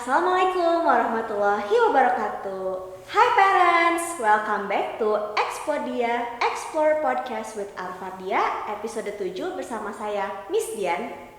Assalamualaikum warahmatullahi wabarakatuh. Hi parents, welcome back to Expodia Explore Podcast with Arfadia episode 7 bersama saya Miss Dian.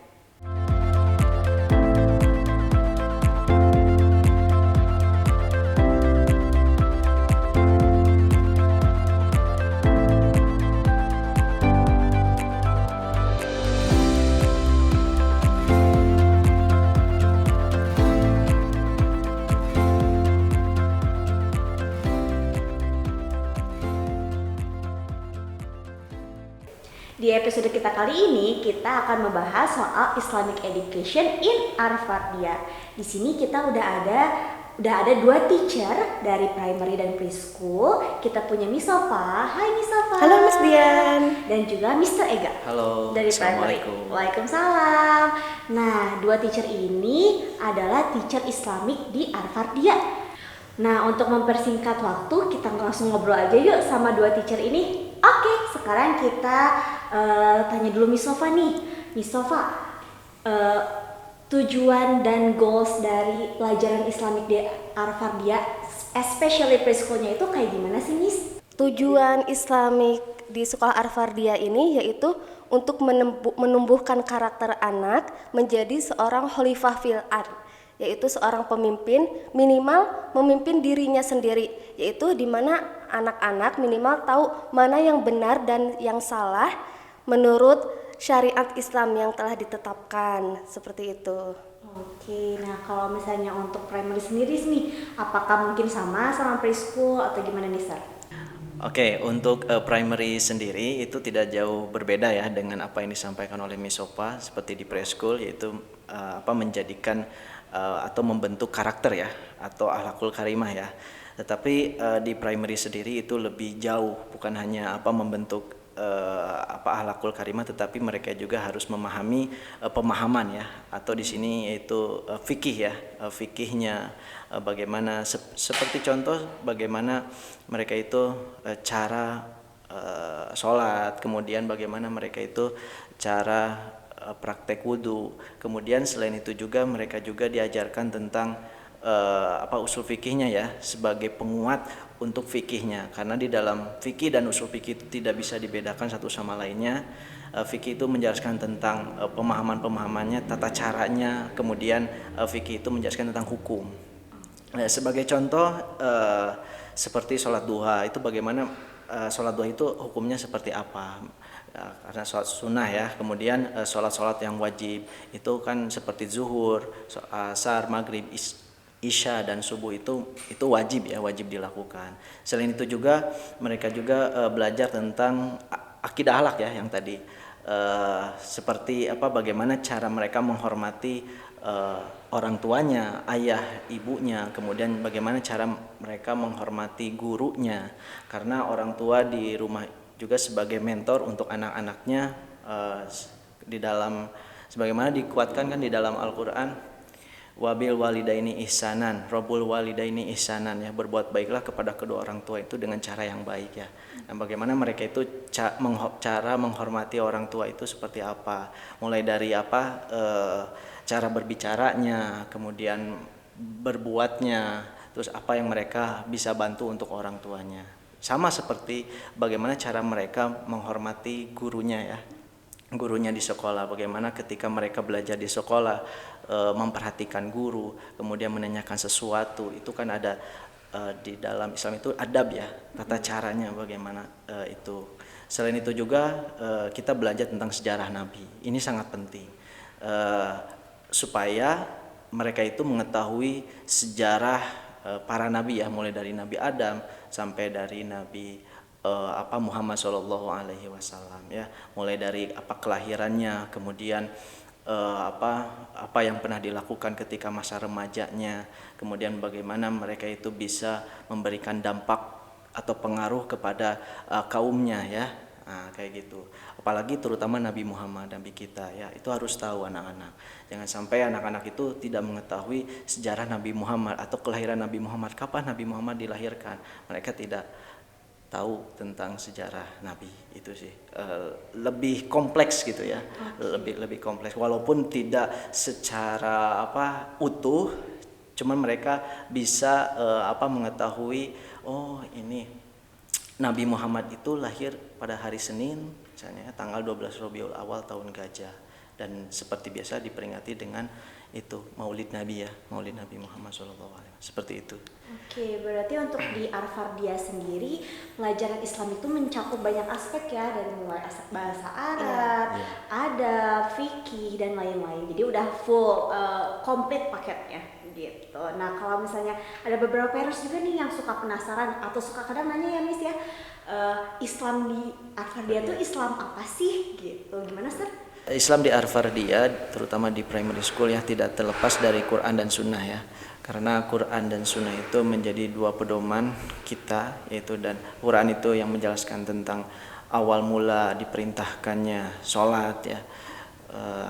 Di episode kita kali ini kita akan membahas soal Islamic Education in Arfadia. Di sini kita udah ada dua teacher dari primary dan preschool. Kita punya Miss Sofa. Hai Miss Sofa. Halo Miss Dian. Dan juga Mr. Ega. Halo. Dari primary. Waalaikumsalam. Nah, dua teacher ini adalah teacher Islamic di Arfadia. Nah, untuk mempersingkat waktu, kita langsung ngobrol aja yuk sama dua teacher ini. Oke, sekarang kita tanya dulu Miss Sofa nih. Miss Sofa, tujuan dan goals dari pelajaran Islamic di Arfadia, especially preschoolnya itu kayak gimana sih Miss? Tujuan Islamic di sekolah Arfadia ini yaitu untuk menumbuhkan karakter anak menjadi seorang khalifah fil ard, yaitu seorang pemimpin, minimal memimpin dirinya sendiri, yaitu di mana anak-anak minimal tahu mana yang benar dan yang salah menurut syariat Islam yang telah ditetapkan, seperti itu. Oke, nah kalau misalnya untuk primary sendiri nih, apakah mungkin sama preschool atau gimana nih Sir? Oke, untuk primary sendiri itu tidak jauh berbeda ya dengan apa yang disampaikan oleh Miss Sofa, seperti di preschool yaitu menjadikan atau membentuk karakter ya atau akhlakul karimah ya. Tetapi di primary sendiri itu lebih jauh, bukan hanya membentuk akhlakul karimah, tetapi mereka juga harus memahami pemahaman ya, atau di sini yaitu fikih ya, fikihnya bagaimana seperti contoh bagaimana mereka itu cara sholat, kemudian bagaimana mereka itu cara praktek wudhu, kemudian selain itu juga mereka juga diajarkan tentang usul fikihnya ya, sebagai penguat untuk fikihnya, karena di dalam fikih dan usul fikih itu tidak bisa dibedakan satu sama lainnya. Fikih itu menjelaskan tentang pemahaman-pemahamannya, tata caranya, kemudian fikih itu menjelaskan tentang hukum. Sebagai contoh seperti sholat duha itu bagaimana sholat duha itu hukumnya seperti apa, karena sholat sunnah ya, kemudian sholat-sholat yang wajib itu kan seperti zuhur, asar, maghrib, isya dan subuh itu wajib ya, wajib dilakukan. Selain itu juga mereka juga belajar tentang akidah akhlak ya, yang tadi seperti bagaimana cara mereka menghormati orang tuanya, ayah, ibunya, kemudian bagaimana cara mereka menghormati gurunya, karena orang tua di rumah juga sebagai mentor untuk anak-anaknya, di dalam sebagaimana dikuatkan kan di dalam Al-Qur'an, wabil walidaini ihsanan, robul walidaini ihsanan ya, berbuat baiklah kepada kedua orang tua itu dengan cara yang baik ya. Dan bagaimana mereka itu cara menghormati orang tua itu seperti apa, mulai dari cara berbicaranya, kemudian berbuatnya, terus apa yang mereka bisa bantu untuk orang tuanya. Sama seperti bagaimana cara mereka menghormati gurunya ya, gurunya di sekolah, bagaimana ketika mereka belajar di sekolah memperhatikan guru, kemudian menanyakan sesuatu, itu kan ada di dalam Islam itu adab ya, tata caranya bagaimana itu. Selain itu juga kita belajar tentang sejarah Nabi, ini sangat penting supaya mereka itu mengetahui sejarah para nabi ya, mulai dari Nabi Adam sampai dari Nabi Muhammad Shallallahu Alaihi Wasallam ya, mulai dari kelahirannya, kemudian apa yang pernah dilakukan ketika masa remajanya, kemudian bagaimana mereka itu bisa memberikan dampak atau pengaruh kepada kaumnya ya, kayak gitu. Apalagi terutama Nabi Muhammad, Nabi kita ya, itu harus tahu anak-anak. Jangan sampai anak-anak itu tidak mengetahui sejarah Nabi Muhammad atau kelahiran Nabi Muhammad, kapan Nabi Muhammad dilahirkan. Mereka tidak tahu tentang sejarah Nabi itu sih. Lebih kompleks gitu ya. Lebih kompleks, walaupun tidak secara utuh, Cuman mereka bisa mengetahui, oh ini Nabi Muhammad itu lahir pada hari Senin, misalnya tanggal 12 Rabiul Awal tahun Gajah, dan seperti biasa diperingati dengan itu Maulid Nabi ya, Maulid Nabi Muhammad SAW, seperti itu. Oke, berarti untuk di Arvardia sendiri pelajaran Islam itu mencakup banyak aspek ya, dari mulai bahasa Arab, adab, fikih dan lain-lain. Jadi udah full komplit paketnya gitu. Nah, kalau misalnya ada beberapa parents juga nih yang suka penasaran atau suka kadang nanya ya Miss ya, Islam di Arvardia itu Islam apa sih gitu. Gimana, Sir? Islam di Arvardia, terutama di primary school ya, tidak terlepas dari Quran dan Sunnah ya. Karena Quran dan Sunnah itu menjadi dua pedoman kita, yaitu, dan Quran itu yang menjelaskan tentang awal mula diperintahkannya sholat ya,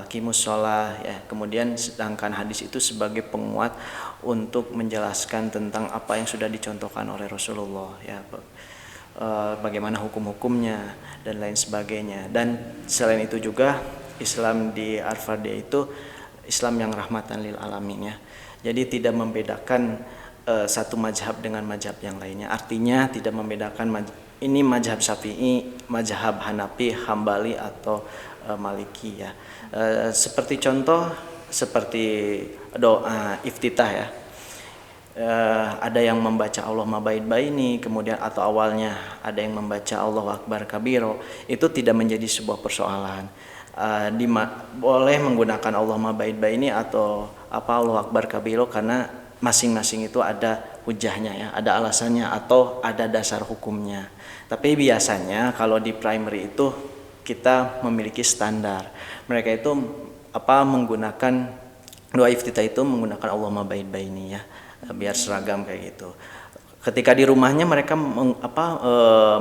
aqimus sholat ya. Kemudian sedangkan hadis itu sebagai penguat untuk menjelaskan tentang apa yang sudah dicontohkan oleh Rasulullah ya, bagaimana hukum-hukumnya dan lain sebagainya. Dan selain itu juga Islam di Arvardia itu Islam yang rahmatan lil alamin ya. Jadi tidak membedakan satu mazhab dengan mazhab yang lainnya. Artinya tidak membedakan ini mazhab Syafi'i, mazhab Hanafi, Hambali atau Maliki ya. Seperti contoh seperti doa iftitah ya. Ada yang membaca Allahumma ba'id baini, kemudian atau awalnya ada yang membaca Allahu Akbar kabiro, itu tidak menjadi sebuah persoalan. Boleh menggunakan Allahumma ba'id baini atau Allahu Akbar kabiro karena masing-masing itu ada hujahnya ya, ada alasannya atau ada dasar hukumnya. Tapi biasanya kalau di primary itu kita memiliki standar. Mereka itu menggunakan doa iftitah itu menggunakan Allahumma ba'id baini ya, biar seragam kayak gitu. Ketika di rumahnya mereka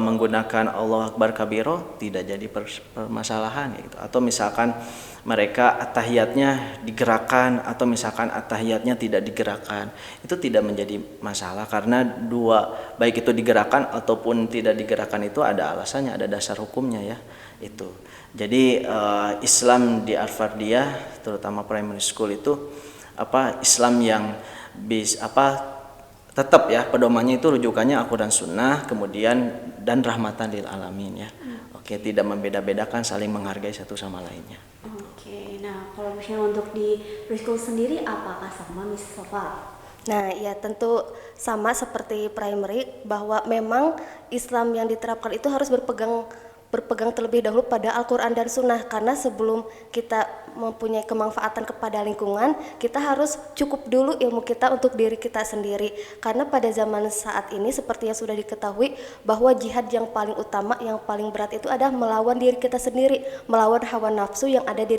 menggunakan Allahu Akbar kabiro, tidak jadi permasalahan gitu. Atau misalkan mereka at-tahiyatnya digerakkan atau misalkan at-tahiyatnya tidak digerakkan, itu tidak menjadi masalah karena dua, baik itu digerakkan ataupun tidak digerakkan itu ada alasannya, ada dasar hukumnya ya itu. Jadi Islam di Arvardia terutama primary school itu Islam yang tetap ya pedomannya itu rujukannya Al-Quran Sunnah, kemudian dan rahmatan lil alamin ya. Oke, tidak membeda-bedakan, saling menghargai satu sama lainnya. Oke, nah kalau misalnya untuk di preschool sendiri apakah sama Miss Sofa? Nah, ya tentu sama seperti primary, bahwa memang Islam yang diterapkan itu harus berpegang terlebih dahulu pada Al-Quran dan Sunnah, karena sebelum kita mempunyai kemanfaatan kepada lingkungan, kita harus cukup dulu ilmu kita untuk diri kita sendiri. Karena pada zaman saat ini seperti yang sudah diketahui bahwa jihad yang paling utama, yang paling berat itu adalah melawan diri kita sendiri, melawan hawa nafsu yang ada di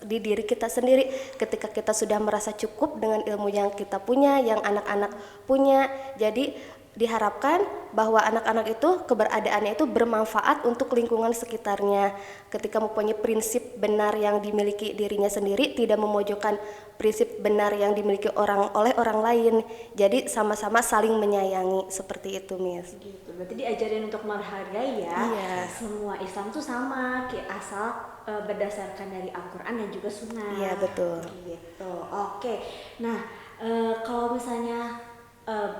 diri kita sendiri. Ketika kita sudah merasa cukup dengan ilmu yang kita punya, yang anak-anak punya, jadi diharapkan bahwa anak-anak itu keberadaannya itu bermanfaat untuk lingkungan sekitarnya. Ketika mempunyai prinsip benar yang dimiliki dirinya sendiri, tidak memojokkan prinsip benar yang dimiliki oleh orang lain. Jadi sama-sama saling menyayangi, seperti itu, Miss. Gitu. Berarti diajarin untuk menghargai ya. Iya. Semua Islam tuh sama, asal berdasarkan dari Al-Quran dan juga Sunnah. Iya, betul. Gitu. Oke. Nah, kalau misalnya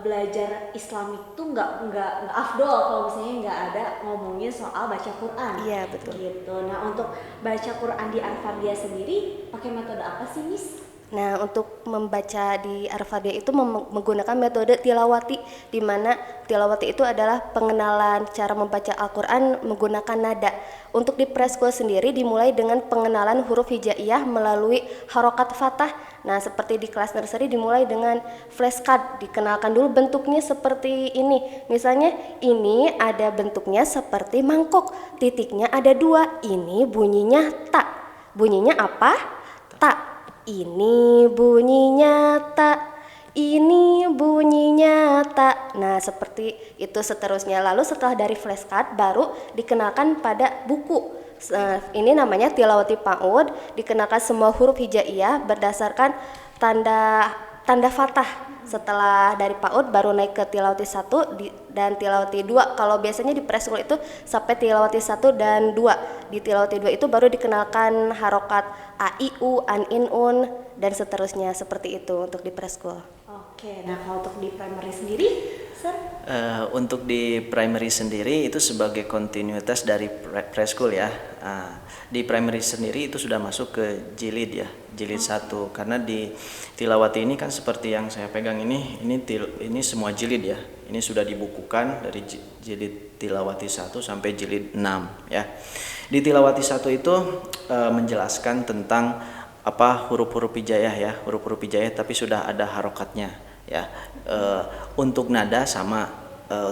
belajar Islam itu nggak afdol kalau misalnya nggak ada ngomongin soal baca Quran. Iya, betul. Gitu. Nah, untuk baca Quran di Arvardia sendiri pakai metode apa sih, Miss? Nah, untuk membaca di Arvardia itu menggunakan metode tilawati, di mana tilawati itu adalah pengenalan cara membaca Al-Quran menggunakan nada. Untuk di preschool sendiri dimulai dengan pengenalan huruf hijaiyah melalui harokat fathah. Nah, seperti di kelas nursery dimulai dengan flashcard, dikenalkan dulu bentuknya seperti ini. Misalnya ini ada bentuknya seperti mangkok, titiknya ada 2, ini bunyinya tak. Bunyinya apa? Tak. Ini bunyinya tak, ini bunyinya tak. Nah, seperti itu seterusnya. Lalu setelah dari flashcard baru dikenalkan pada buku. Ini namanya tilawati PAUD, dikenalkan semua huruf hijaiyah berdasarkan tanda fathah Setelah dari PAUD baru naik ke tilawati 1 dan tilawati 2. Kalau biasanya di preschool itu sampai tilawati 1 dan 2. Di tilawati 2 itu baru dikenalkan harokat a, i, u, an, in, un, dan seterusnya, seperti itu untuk di preschool. Oke, nah kalau untuk di primary sendiri, Sir? Untuk di primary sendiri itu sebagai kontinuitas dari preschool ya. Di primary sendiri itu sudah masuk ke jilid ya, jilid 1. Karena di tilawati ini kan seperti yang saya pegang ini semua jilid ya. Ini sudah dibukukan dari jilid tilawati 1 sampai jilid 6 ya. Di tilawati 1 itu menjelaskan tentang huruf-huruf hijaiyah ya, huruf-huruf hijaiyah tapi sudah ada harokatnya ya. Untuk nada sama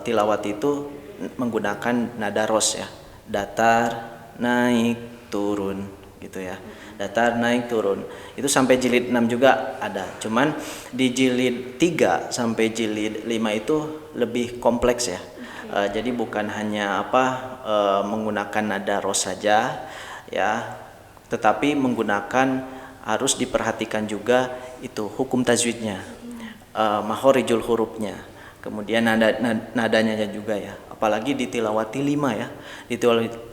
tilawati itu menggunakan nada ros ya, datar, naik, turun gitu ya, datar, naik, turun. Itu sampai jilid 6 juga ada, cuman di jilid 3 sampai jilid 5 itu lebih kompleks ya. Jadi bukan hanya menggunakan nada ros saja ya, tetapi menggunakan, harus diperhatikan juga itu hukum tajwidnya, makhorijul hurufnya, kemudian nadanya juga ya. Apalagi di tilawati 5 ya. Di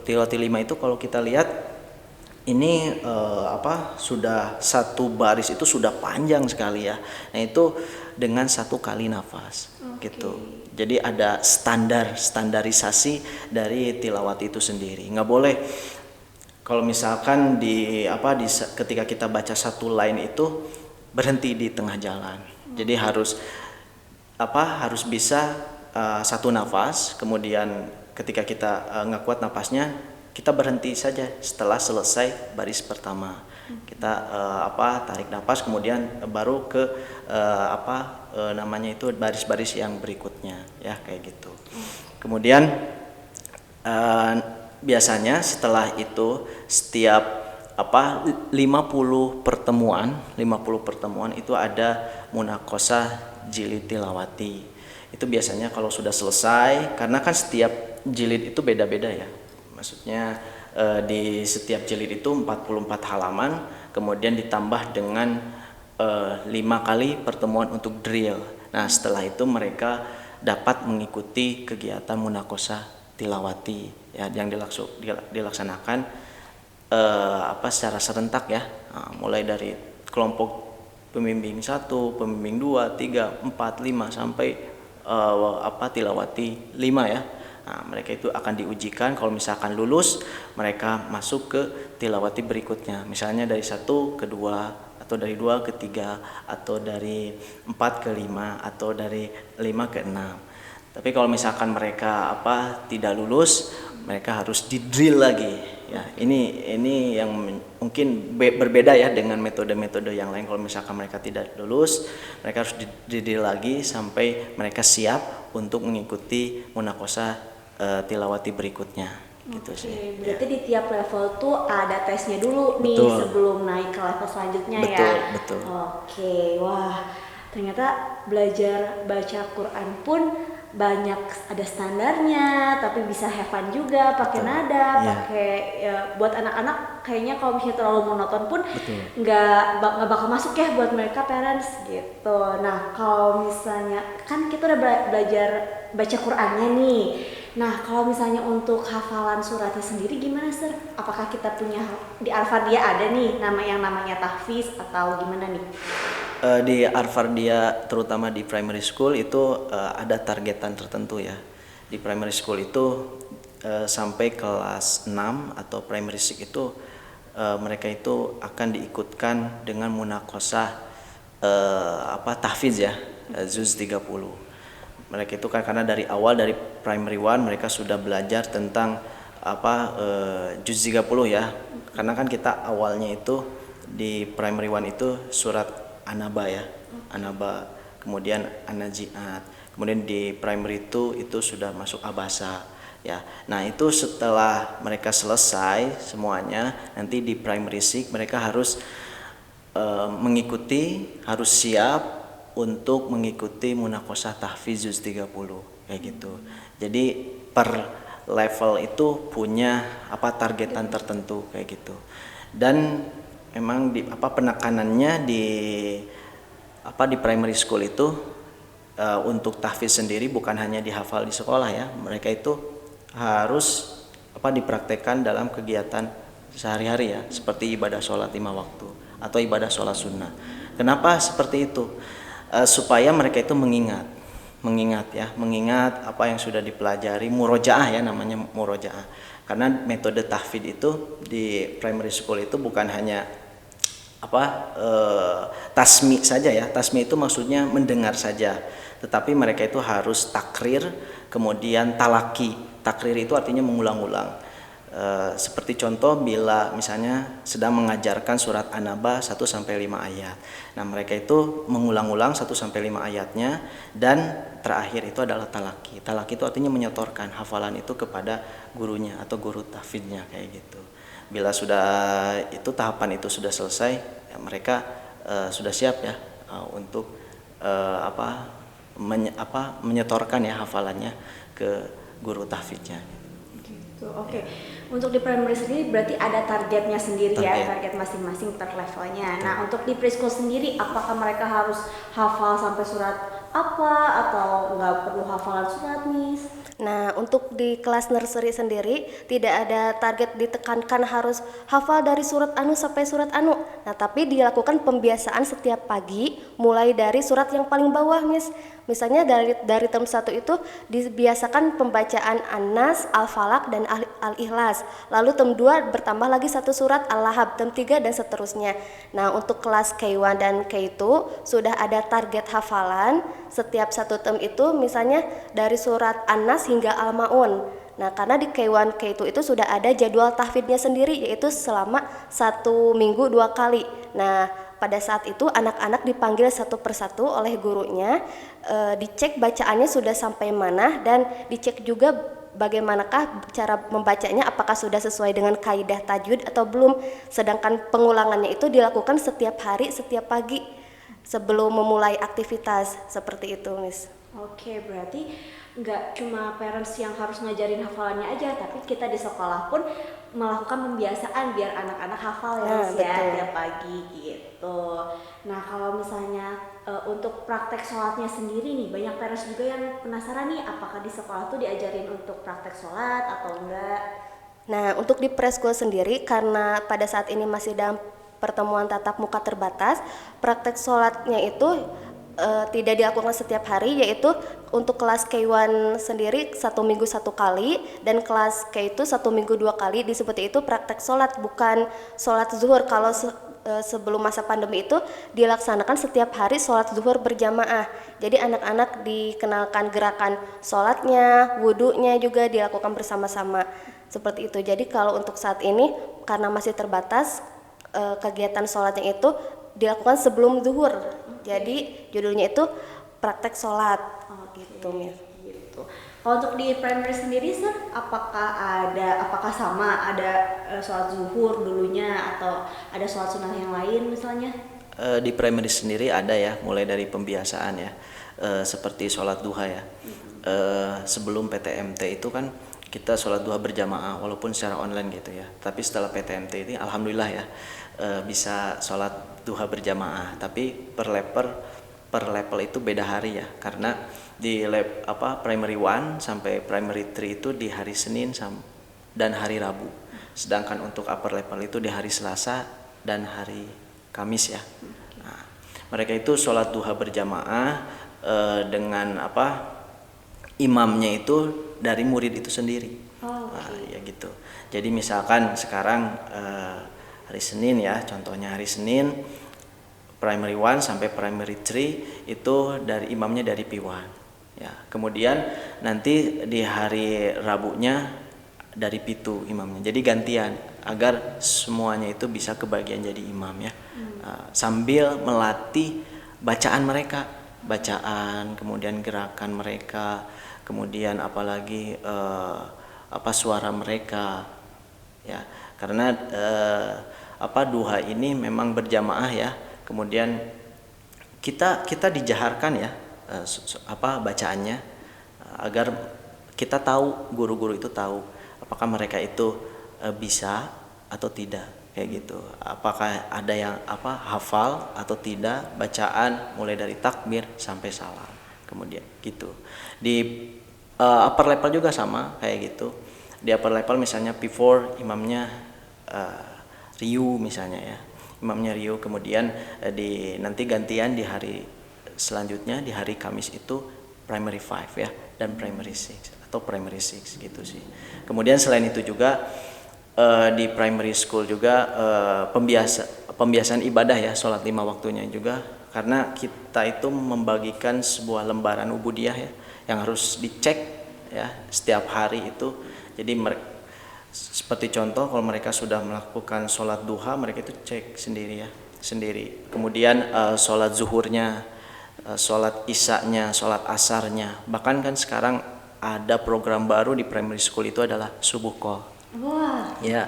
tilawati 5 itu kalau kita lihat ini sudah satu baris itu sudah panjang sekali ya. Nah itu dengan 1 kali nafas gitu. Jadi ada standarisasi dari tilawati itu sendiri. Nggak boleh kalau misalkan ketika kita baca satu line itu berhenti di tengah jalan. Jadi harus bisa satu nafas, kemudian ketika kita nggak kuat nafasnya, kita berhenti saja setelah selesai baris pertama. Kita tarik nafas, kemudian baru ke baris-baris yang berikutnya ya, kayak gitu. Kemudian biasanya setelah itu setiap 50 pertemuan itu ada munakosah jilid tilawati. Itu biasanya kalau sudah selesai, karena kan setiap jilid itu beda-beda ya. Maksudnya di setiap jilid itu 44 halaman, kemudian ditambah dengan 5 kali pertemuan untuk drill. Nah setelah itu mereka dapat mengikuti kegiatan munakosah tilawati ya, yang dilaksanakan secara serentak ya. Mulai dari kelompok pembimbing 1, pembimbing 2, 3, 4, 5 sampai tilawati 5 ya. Nah, mereka itu akan diujikan, kalau misalkan lulus mereka masuk ke tilawati berikutnya. Misalnya dari 1 ke 2 atau dari 2 ke 3 atau dari 4 ke 5 atau dari 5 ke 6. Tapi kalau misalkan mereka tidak lulus, mereka harus di-drill lagi ya. Ini yang mungkin berbeda ya dengan metode-metode yang lain. Kalau misalkan mereka tidak lulus, mereka harus di-drill lagi sampai mereka siap untuk mengikuti munakosah tilawati berikutnya gitu sih. Berarti di tiap level tuh ada tesnya dulu nih sebelum naik ke level selanjutnya ya. Betul. Oke, wah ternyata belajar baca Quran pun banyak ada standarnya, tapi bisa have fun juga pakai nada, pakai buat anak-anak kayaknya kalau misalnya terlalu monoton pun nggak bakal masuk ya buat mereka parents gitu. Nah kalau misalnya kan kita udah belajar baca Qurannya nih. Nah kalau misalnya untuk hafalan suratnya sendiri gimana Sir? Apakah kita punya di Al-Fardiyah ada nih yang namanya tahfiz atau gimana nih? Di Al-Fardiyah terutama di primary school itu ada targetan tertentu ya. Di primary school itu sampai kelas 6 atau primary 6 itu mereka itu akan diikutkan dengan munakosah tahfiz ya, juz 30. Mereka itu kan karena dari awal dari primary 1 mereka sudah belajar tentang juz 30 ya. Karena kan kita awalnya itu di primary 1 itu surat Anaba ya, Anaba, kemudian An-Nazi'at, kemudian di primary itu sudah masuk Abasa ya. Nah itu setelah mereka selesai semuanya, nanti di primary 6 mereka harus harus siap untuk mengikuti munakosah tahfiz juz 30 kayak gitu. Jadi per level itu punya targetan tertentu kayak gitu. Dan memang penekanannya di apa di primary school itu untuk tahfidz sendiri bukan hanya dihafal di sekolah ya, mereka itu harus apa dipraktekkan dalam kegiatan sehari-hari ya, seperti ibadah sholat 5 waktu atau ibadah sholat sunnah. Kenapa seperti itu? Supaya mereka itu mengingat apa yang sudah dipelajari, murojaah ya, namanya murojaah. Karena metode tahfidz itu di primary school itu bukan hanya tasmi saja ya, tasmi itu maksudnya mendengar saja, tetapi mereka itu harus takrir, kemudian talaki. Takrir itu artinya mengulang-ulang. Seperti contoh bila misalnya sedang mengajarkan surat An-Naba 1-5 ayat. Nah, mereka itu mengulang-ulang 1-5 ayatnya, dan terakhir itu adalah talaki. Talaki itu artinya menyetorkan hafalan itu kepada gurunya atau guru tahfidznya kayak gitu. Bila sudah itu tahapan itu sudah selesai, ya mereka sudah siap ya untuk menyetorkan ya hafalannya ke guru tahfidznya. Gitu. Oke. Untuk di primary sendiri berarti ada targetnya sendiri ya, target masing-masing per levelnya. Nah, untuk di preschool sendiri apakah mereka harus hafal sampai surat apa atau nggak perlu hafalan surat, Miss? Nah, untuk di kelas nursery sendiri tidak ada target ditekankan harus hafal dari surat anu sampai surat anu. Nah, tapi dilakukan pembiasaan setiap pagi mulai dari surat yang paling bawah, Miss. Misalnya dari term 1 itu dibiasakan pembacaan An-Nas, Al-Falaq dan Al-Ikhlas. Lalu term 2 bertambah lagi satu surat Al-Lahab, term 3 dan seterusnya. Nah, untuk kelas K1 dan K2 sudah ada target hafalan setiap satu term itu, misalnya dari surat An-Nas hingga Al-Maun. Nah, karena di K1, K2 itu sudah ada jadwal tahfidznya sendiri, yaitu selama 1 minggu 2 kali. Nah, pada saat itu anak-anak dipanggil satu persatu oleh gurunya, dicek bacaannya sudah sampai mana, dan dicek juga bagaimanakah cara membacanya, apakah sudah sesuai dengan kaidah tajwid atau belum. Sedangkan pengulangannya itu dilakukan setiap hari, setiap pagi sebelum memulai aktivitas seperti itu, Miss. Oke, berarti nggak cuma parents yang harus ngajarin hafalannya aja, tapi kita di sekolah pun melakukan pembiasaan biar anak-anak hafal ya, Miss, ya, tiap pagi gitu. Nah, kalau misalnya untuk praktek sholatnya sendiri nih, banyak parents juga yang penasaran nih, apakah di sekolah tuh diajarin untuk praktek sholat atau enggak? Nah, untuk di preschool sendiri, karena pada saat ini masih dalam pertemuan tatap muka terbatas, praktek sholatnya itu tidak dilakukan setiap hari, yaitu untuk kelas K1 sendiri 1 minggu 1 kali, dan kelas K2 1 minggu 2 kali. Seperti itu praktek sholat, bukan sholat zuhur. Kalau sebelum masa pandemi itu dilaksanakan setiap hari sholat zuhur berjamaah. Jadi anak-anak dikenalkan gerakan sholatnya, wudhunya juga dilakukan bersama-sama seperti itu. Jadi kalau untuk saat ini karena masih terbatas, kegiatan sholatnya itu dilakukan sebelum zuhur. Jadi judulnya itu praktek sholat. Gitu. Kalau untuk di primary sendiri, Sir, apakah sama ada sholat zuhur dulunya atau ada sholat sunnah yang lain misalnya? Di primary sendiri ada ya, mulai dari pembiasaan ya, seperti sholat duha ya. Sebelum PTMT itu kan kita sholat duha berjamaah walaupun secara online gitu ya. Tapi setelah PTMT ini alhamdulillah ya bisa sholat duha berjamaah. Tapi per level itu beda hari ya, karena di primary 1 sampai primary 3 itu di hari Senin dan hari Rabu. Sedangkan untuk upper level itu di hari Selasa dan hari Kamis ya. Nah, mereka itu sholat duha berjamaah dengan imamnya itu dari murid itu sendiri. Ya gitu. Jadi misalkan sekarang hari Senin ya, contohnya hari Senin primary 1 sampai primary 3 itu dari imamnya dari P1 ya. Kemudian nanti di hari Rabunya dari P2 imamnya. Jadi gantian agar semuanya itu bisa kebagian jadi imam ya. Sambil melatih bacaan mereka, kemudian gerakan mereka, kemudian apalagi suara mereka ya. Karena duha ini memang berjamaah ya. Kemudian kita dijaharkan ya bacaannya agar kita tahu, guru-guru itu tahu apakah mereka itu bisa atau tidak kayak gitu. Apakah ada yang hafal atau tidak bacaan mulai dari takbir sampai salam. Kemudian gitu. Di upper level juga sama kayak gitu. Di upper level misalnya before imamnya Riu misalnya ya. Imamnya Riu, kemudian nanti gantian di hari selanjutnya, di hari Kamis itu primary 5 ya, dan primary 6 atau primary 6 gitu sih. Kemudian selain itu juga di primary school juga pembiasaan ibadah ya, sholat 5 waktunya juga, karena kita itu membagikan sebuah lembaran ubudiyah ya, yang harus dicek ya setiap hari itu. Jadi seperti contoh, kalau mereka sudah melakukan sholat duha, mereka itu cek sendiri ya, sendiri. Kemudian sholat zuhurnya, sholat isya-nya, sholat asarnya. Bahkan kan sekarang ada program baru di primary school itu adalah subuh call. Wah. Ya,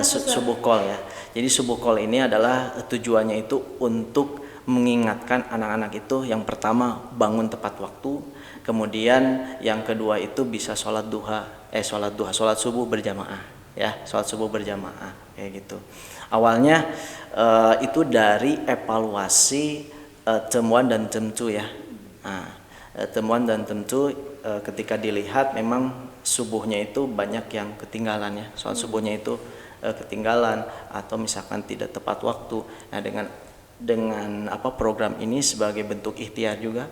subuh call ya. Jadi subuh call ini adalah tujuannya itu untuk mengingatkan anak-anak itu, yang pertama bangun tepat waktu, kemudian yang kedua itu bisa sholat subuh berjamaah ya, sholat subuh berjamaah kayak gitu. Awalnya itu dari evaluasi temuan dan tentu ya. Nah, temuan dan tentu ketika dilihat memang subuhnya itu banyak yang ketinggalan ya, sholat subuhnya itu ketinggalan atau misalkan tidak tepat waktu. Nah, dengan program ini sebagai bentuk ikhtiar juga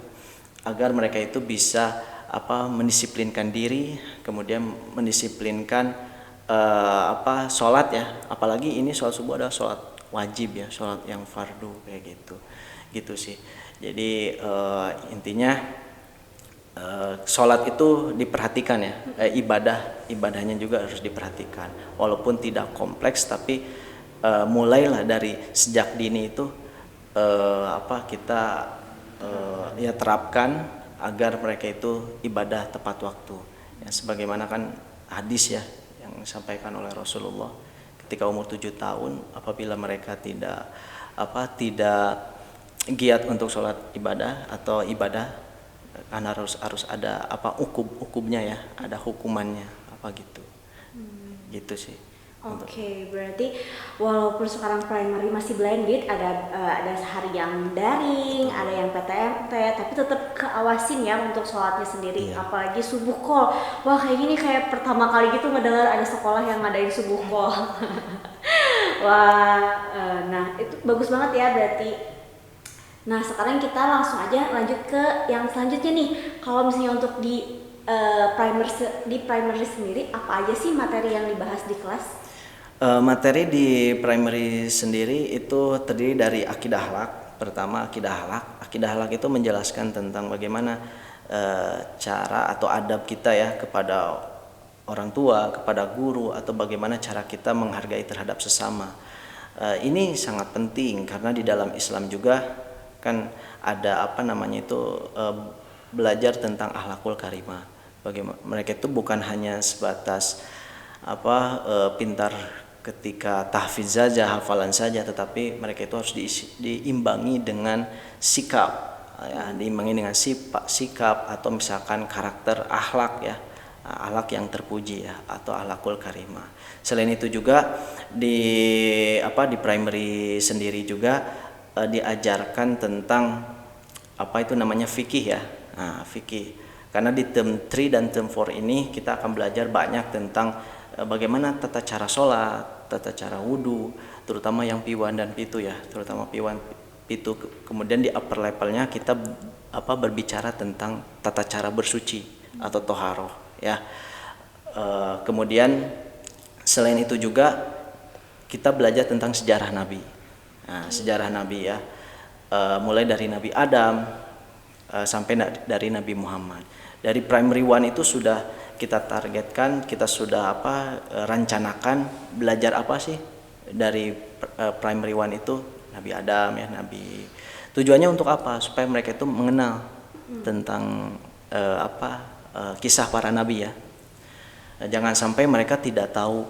agar mereka itu bisa mendisiplinkan diri, kemudian mendisiplinkan sholat ya, apalagi ini sholat subuh adalah sholat wajib ya, sholat yang fardu kayak gitu sih. Jadi intinya sholat itu diperhatikan ya, ibadahnya juga harus diperhatikan, walaupun tidak kompleks, tapi mulailah dari sejak dini itu kita ya terapkan agar mereka itu ibadah tepat waktu ya, sebagaimana kan hadis ya yang disampaikan oleh Rasulullah, ketika umur 7 tahun apabila mereka tidak giat untuk sholat ibadah atau ibadah, karena harus ada ukubnya ya, ada hukumannya gitu. Gitu sih. Oke, berarti walaupun sekarang primary masih blended, ada hari yang daring, ada yang PTMT, tapi tetap keawasin ya untuk sholatnya sendiri. Iya. Apalagi subuh call. Wah, kayak gini kayak pertama kali gitu ngedengar ada sekolah yang ngadain subuh call. Wah, nah itu bagus banget ya berarti. Nah, sekarang kita langsung aja lanjut ke yang selanjutnya nih. Kalau misalnya untuk di primary sendiri, apa aja sih materi yang dibahas di kelas? Materi di primary sendiri itu terdiri dari akidah akhlak. Pertama akidah akhlak itu menjelaskan tentang bagaimana cara atau adab kita ya kepada orang tua, kepada guru, atau bagaimana cara kita menghargai terhadap sesama. Ini sangat penting karena di dalam Islam juga kan ada belajar tentang akhlakul karimah. Bagaimana mereka itu bukan hanya sebatas pintar ketika tahfiz saja, hafalan saja, tetapi mereka itu harus diimbangi dengan sikap ya, diimbangi dengan sikap atau misalkan karakter akhlak ya, akhlak yang terpuji ya, atau akhlakul karimah. Selain itu juga di primary sendiri juga diajarkan tentang fikih ya. Nah, fikih. Karena di term 3 dan term 4 ini kita akan belajar banyak tentang bagaimana tata cara sholat, tata cara wudhu, terutama yang piwan dan pitu ya, terutama piwan pitu. Kemudian di upper levelnya kita berbicara tentang tata cara bersuci atau toharoh ya. Kemudian selain itu juga kita belajar tentang sejarah Nabi. Nah, sejarah Nabi ya, mulai dari Nabi Adam sampai dari Nabi Muhammad. Dari primary 1 itu sudah kita targetkan, kita sudah rencanakan belajar apa sih dari primary 1 itu, Nabi Adam ya, tujuannya untuk apa? Supaya mereka itu mengenal tentang kisah para nabi ya. Jangan sampai mereka tidak tahu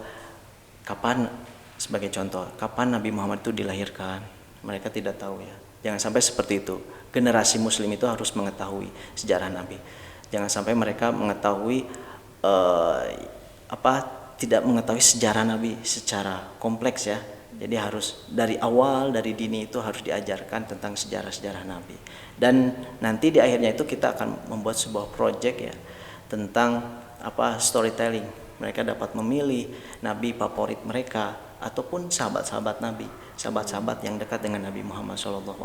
kapan, sebagai contoh, kapan Nabi Muhammad itu dilahirkan, mereka tidak tahu ya. Jangan sampai seperti itu. Generasi muslim itu harus mengetahui sejarah Nabi. Jangan sampai mereka mengetahui tidak mengetahui sejarah Nabi secara kompleks ya. Jadi harus dari awal, dari dini itu harus diajarkan tentang sejarah-sejarah Nabi. Dan nanti di akhirnya itu kita akan membuat sebuah project ya tentang storytelling. Mereka dapat memilih Nabi favorit mereka ataupun sahabat-sahabat Nabi, sahabat-sahabat yang dekat dengan Nabi Muhammad SAW.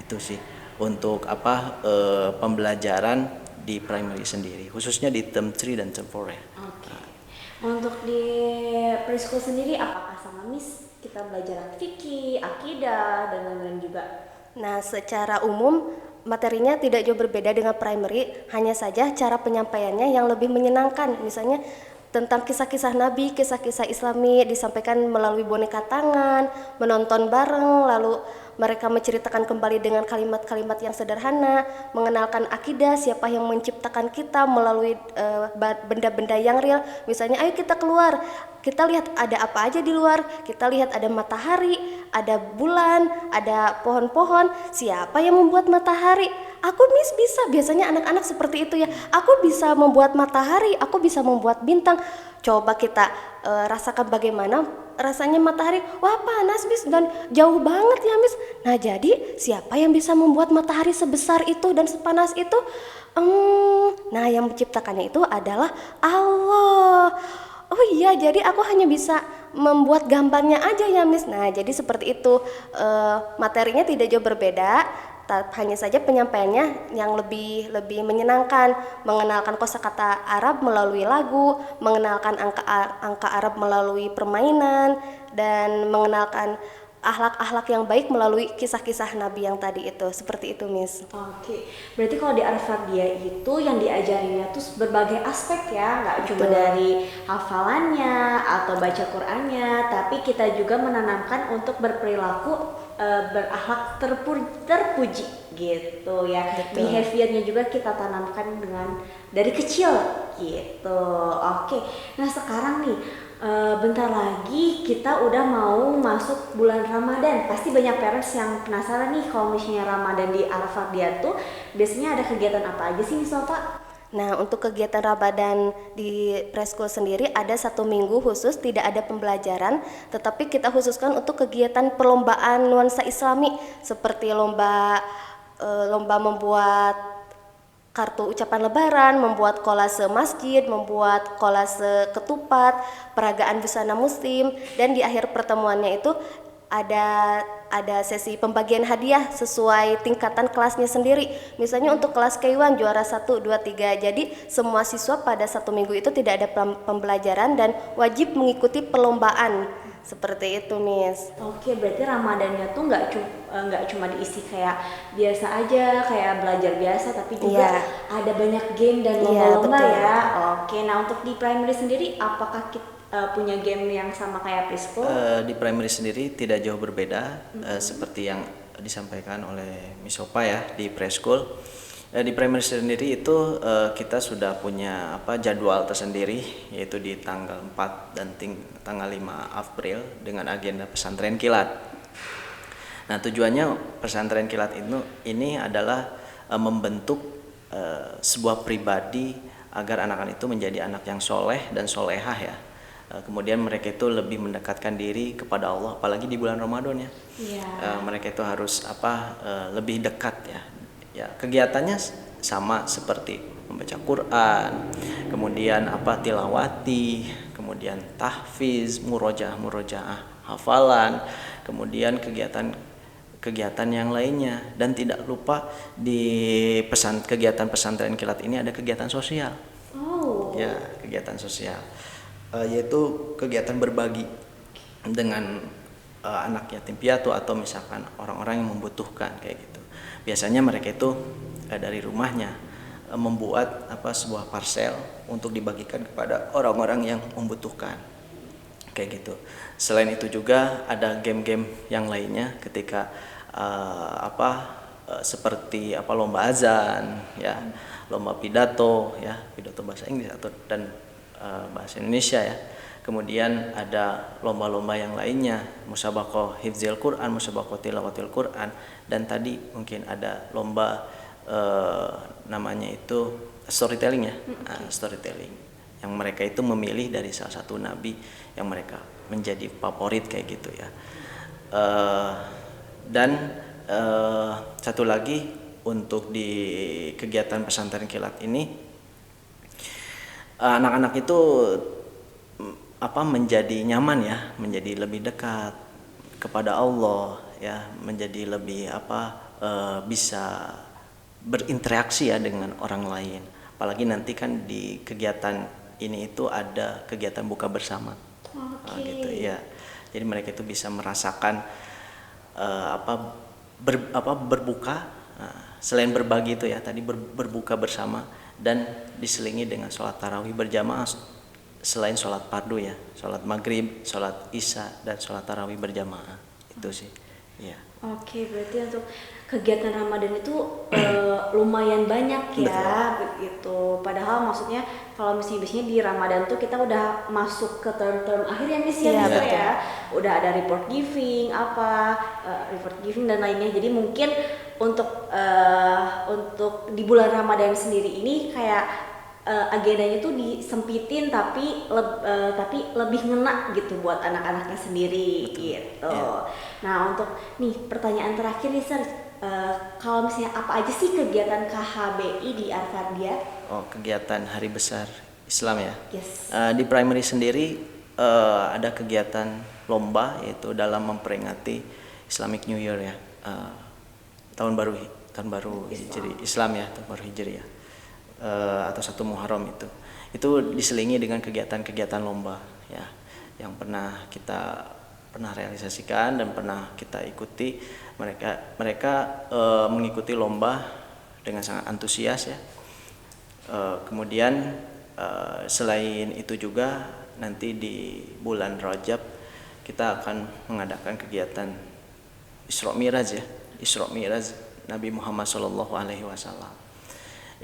Itu sih untuk pembelajaran di primary sendiri, khususnya di term 3 dan term 4 ya. Oke. Untuk di preschool sendiri apakah sama Miss kita belajar fikih, akidah dan lain-lain juga? Nah, secara umum materinya tidak jauh berbeda dengan primary, hanya saja cara penyampaiannya yang lebih menyenangkan. Misalnya tentang kisah-kisah Nabi, kisah-kisah Islami disampaikan melalui boneka tangan, menonton bareng, lalu mereka menceritakan kembali dengan kalimat-kalimat yang sederhana, mengenalkan akidah, siapa yang menciptakan kita melalui benda-benda yang real. Misalnya, ayo kita keluar, kita lihat ada apa aja di luar, kita lihat ada matahari, ada bulan, ada pohon-pohon, siapa yang membuat matahari? Aku Miss bisa, biasanya anak-anak seperti itu ya, aku bisa membuat matahari, aku bisa membuat bintang. Coba kita rasakan bagaimana rasanya matahari. Wah panas Miss dan jauh banget ya Miss. Nah jadi siapa yang bisa membuat matahari sebesar itu dan sepanas itu? Nah yang menciptakannya itu adalah Allah. Oh iya, jadi aku hanya bisa membuat gambarnya aja ya Miss. Nah jadi seperti itu, materinya tidak jauh berbeda, hanya saja penyampaiannya yang lebih menyenangkan, mengenalkan kosakata Arab melalui lagu, mengenalkan angka Arab melalui permainan, dan mengenalkan akhlak-akhlak yang baik melalui kisah-kisah Nabi yang tadi itu. Seperti itu Miss. Oke, berarti kalau di Al-Fardiyah itu yang diajarinnya tuh berbagai aspek ya, nggak cuma dari hafalannya atau baca Qur'annya, tapi kita juga menanamkan untuk berperilaku berakhlak terpuji gitu ya. Betul. Behaviornya juga kita tanamkan dari kecil gitu. Oke, nah sekarang nih bentar lagi kita udah mau masuk bulan Ramadan. Pasti banyak parents yang penasaran nih kalau misalnya Ramadan di Al-Fardiyah tuh biasanya ada kegiatan apa aja sih Miss Nova? Nah, untuk kegiatan Ramadan di preschool sendiri ada 1 minggu khusus, tidak ada pembelajaran, tetapi kita khususkan untuk kegiatan perlombaan nuansa Islami seperti lomba membuat kartu ucapan lebaran, membuat kolase masjid, membuat kolase ketupat, peragaan busana muslim, dan di akhir pertemuannya itu ada sesi pembagian hadiah sesuai tingkatan kelasnya sendiri. Misalnya untuk kelas K1 juara 1, 2, 3. Jadi semua siswa pada 1 minggu itu tidak ada pembelajaran dan wajib mengikuti perlombaan. Seperti itu Miss. Oke, berarti Ramadannya tuh nggak cuma diisi kayak biasa aja, kayak belajar biasa, tapi juga ada banyak game dan lomba-lomba ya. Oke, nah untuk di primary sendiri apakah kita punya game yang sama kayak preschool? Di primary sendiri tidak jauh berbeda seperti yang disampaikan oleh Miss Opa ya di preschool. Di primary sendiri itu kita sudah punya jadwal tersendiri, yaitu di tanggal 4 dan tanggal 5 April dengan agenda pesantren kilat. Nah tujuannya pesantren kilat ini adalah membentuk sebuah pribadi agar anak-anak itu menjadi anak yang soleh dan solehah ya. Kemudian mereka itu lebih mendekatkan diri kepada Allah, apalagi di bulan Ramadan ya. Mereka itu harus lebih dekat ya. Ya, kegiatannya sama seperti membaca Quran, kemudian tilawati, kemudian tahfiz, murojaah, hafalan, kemudian kegiatan yang lainnya, dan tidak lupa di kegiatan pesantren kilat ini ada kegiatan sosial. Ya, kegiatan sosial, yaitu kegiatan berbagi dengan anak yatim piatu atau misalkan orang-orang yang membutuhkan kayak gitu. Biasanya mereka itu dari rumahnya membuat sebuah parsel untuk dibagikan kepada orang-orang yang membutuhkan kayak gitu. Selain itu juga ada game-game yang lainnya ketika seperti lomba azan ya, lomba pidato ya, pidato bahasa Inggris dan bahasa Indonesia ya. Kemudian ada lomba-lomba yang lainnya, musabaqah hifzil Quran, musabaqah tilawatil Quran, dan tadi mungkin ada lomba namanya itu storytelling ya. Storytelling yang mereka itu memilih dari salah satu nabi yang mereka menjadi favorit kayak gitu ya. Dan satu lagi untuk di kegiatan pesantren kilat ini, anak-anak itu menjadi nyaman ya, menjadi lebih dekat kepada Allah ya, menjadi lebih bisa berinteraksi ya dengan orang lain. Apalagi nanti kan di kegiatan ini itu ada kegiatan buka bersama. Gitu ya. Jadi mereka itu bisa merasakan berbuka, selain berbagi itu ya tadi berbuka bersama, dan diselingi dengan sholat tarawih berjamaah selain sholat fardu ya, sholat maghrib, sholat isya, dan sholat tarawih berjamaah. Itu sih ya. Oke, berarti untuk kegiatan Ramadan itu lumayan banyak ya. Betul. Begitu. Padahal maksudnya kalau misalnya biasanya di Ramadan tuh kita udah masuk ke term-term akhir ya Miss Iya, Miss, betul. ya. Udah ada report giving report giving dan lainnya. Jadi mungkin untuk di bulan Ramadan sendiri ini kayak agendanya tuh disempitin tapi lebih ngena gitu buat anak-anaknya sendiri gitu. Yeah. Nah, untuk nih pertanyaan terakhir nih Sir, kalau misalnya apa aja sih kegiatan KHBI di Arfardia? Oh, kegiatan Hari Besar Islam ya. Yes. Di primary sendiri ada kegiatan lomba, yaitu dalam memperingati Islamic New Year ya, tahun baru Hijri Islam ya, tahun baru Hijri ya, atau 1 Muharram itu diselingi dengan kegiatan-kegiatan lomba ya, yang kita pernah realisasikan dan pernah kita ikuti. Mereka mengikuti lomba dengan sangat antusias ya. Kemudian selain itu juga nanti di bulan Rajab kita akan mengadakan kegiatan Isra Miraj Nabi Muhammad SAW.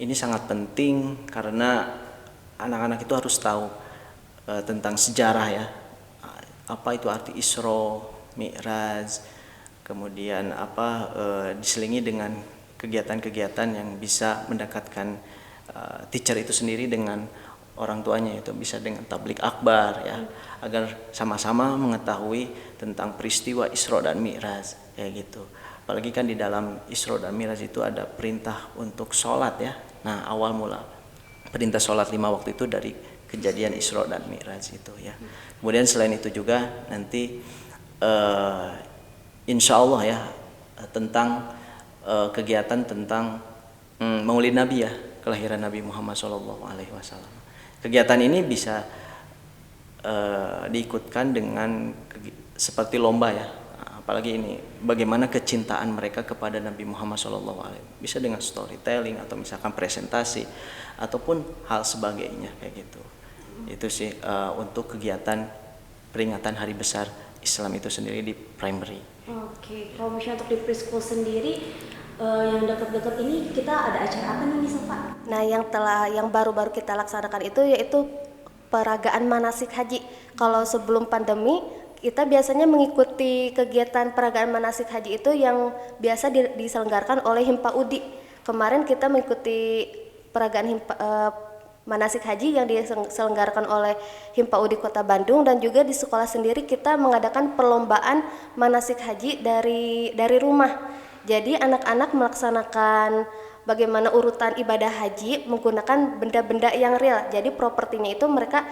Ini sangat penting karena anak-anak itu harus tahu tentang sejarah ya, apa itu arti Isra Mi'raj, kemudian diselingi dengan kegiatan-kegiatan yang bisa mendekatkan teacher itu sendiri dengan orang tuanya, itu bisa dengan tablik akbar ya, agar sama-sama mengetahui tentang peristiwa Isra dan Mi'raj kayak gitu. Apalagi kan di dalam Isra dan Mi'raj itu ada perintah untuk sholat ya. Nah, awal mula perintah sholat 5 waktu itu dari kejadian Isra dan Mi'raj itu ya. Kemudian selain itu juga nanti insya Allah ya, tentang kegiatan tentang Maulid Nabi ya, kelahiran Nabi Muhammad SAW. Kegiatan ini bisa diikutkan dengan seperti lomba ya. Apalagi ini bagaimana kecintaan mereka kepada Nabi Muhammad SAW, bisa dengan storytelling atau misalkan presentasi ataupun hal sebagainya kayak gitu. Itu sih untuk kegiatan peringatan Hari Besar Islam itu sendiri di primary. Oke, kalau misalnya untuk di preschool sendiri yang dekat-dekat ini kita ada acara apa nih Sofa? Nah, yang baru-baru kita laksanakan itu yaitu peragaan manasik haji. Kalau sebelum pandemi kita biasanya mengikuti kegiatan peragaan manasik haji itu yang biasa diselenggarakan oleh Himpa Udi. Kemarin kita mengikuti peragaan manasik haji yang diselenggarakan oleh Himpa Udi Kota Bandung, dan juga di sekolah sendiri kita mengadakan perlombaan manasik haji dari rumah. Jadi anak-anak melaksanakan bagaimana urutan ibadah haji menggunakan benda-benda yang real. Jadi propertinya itu mereka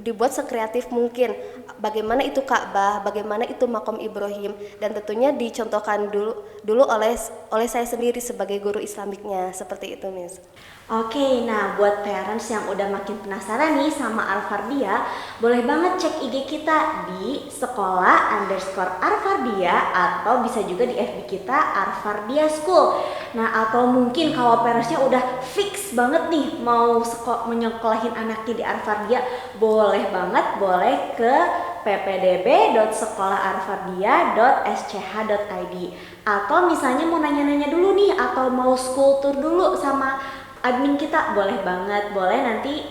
dibuat sekreatif mungkin. Bagaimana itu Ka'bah, bagaimana itu Makom Ibrahim, dan tentunya dicontohkan dulu oleh saya sendiri sebagai guru Islamiknya, seperti itu, Miss. Oke, nah buat parents yang udah makin penasaran nih sama Arfardia, boleh banget cek IG kita di sekolah_Arfardia, atau bisa juga di FB kita Arfardia School. Nah, atau mungkin kalau parentsnya udah fix banget nih mau menyekolahin anaknya di Arfardia, boleh ke ppdb.sekolaharfardia.sch.id, atau misalnya mau nanya-nanya dulu nih atau mau school tour dulu sama admin kita, boleh banget. Boleh nanti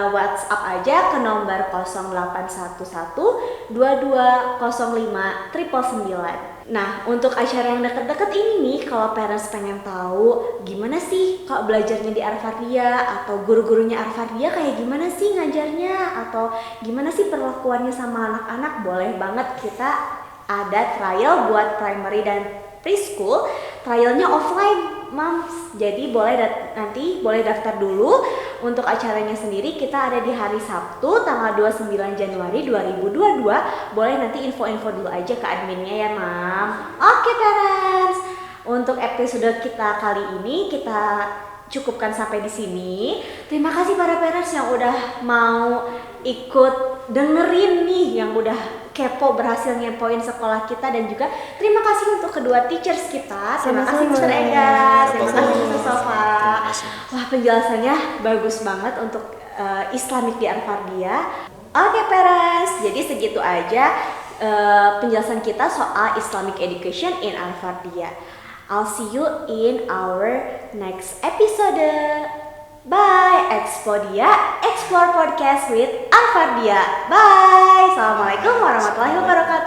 WhatsApp aja ke nomor 0811 2205 999. Nah, untuk acara yang deket-deket ini nih, kalau parents pengen tahu gimana sih kok belajarnya di Arvardia, atau guru-gurunya Arvardia kayak gimana sih ngajarnya, atau gimana sih perlakuannya sama anak-anak, boleh banget. Kita ada trial buat primary dan preschool, trialnya offline, Mams. Jadi nanti boleh daftar dulu. Untuk acaranya sendiri kita ada di hari Sabtu tanggal 29 Januari 2022. Boleh nanti info-info dulu aja ke adminnya ya, Mam. Oke, parents. Untuk episode kita kali ini kita cukupkan sampai di sini. Terima kasih para parents yang udah mau ikut dengerin nih, yang udah kepo berhasil ngepoin sekolah kita, dan juga terima kasih untuk kedua teachers kita. Terima kasih Mr. Ega, terima kasih Mr. Sofa. Wah, penjelasannya bagus banget untuk Islamic di Arvardia. Oke parents, jadi segitu aja penjelasan kita soal Islamic Education in Arvardia. I'll see you in our next episode. Bye, Expodia, Explore Podcast with Arvardia. Bye. Assalamualaikum warahmatullahi wabarakatuh.